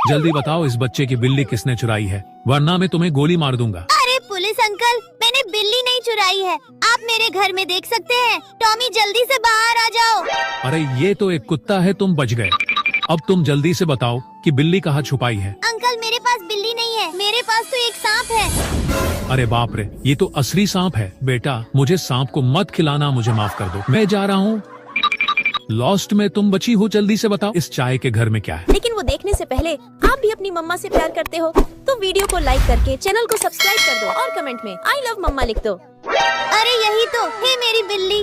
जल्दी बताओ इस बच्चे की बिल्ली किसने चुराई है, वरना मैं तुम्हें गोली मार दूंगा। अरे पुलिस अंकल, मैंने बिल्ली नहीं चुराई है, आप मेरे घर में देख सकते हैं। टॉमी जल्दी से बाहर आ जाओ। अरे ये तो एक कुत्ता है, तुम बच गए। अब तुम जल्दी से बताओ कि बिल्ली कहाँ छुपाई है। अंकल मेरे पास बिल्ली नहीं है, मेरे पास तो एक सांप है। अरे बाप रे, ये तो असली सांप है। बेटा मुझे सांप को मत खिलाना, मुझे माफ कर दो, मैं जा रहा हूँ। लॉस्ट में तुम बची हो, जल्दी से बताओ इस चाय के घर में क्या है। लेकिन वो देखने से पहले आप भी अपनी मम्मा से प्यार करते हो तो वीडियो को लाइक करके चैनल को सब्सक्राइब कर दो और कमेंट में आई लव मम्मा लिख दो। अरे यही तो है मेरी बिल्ली।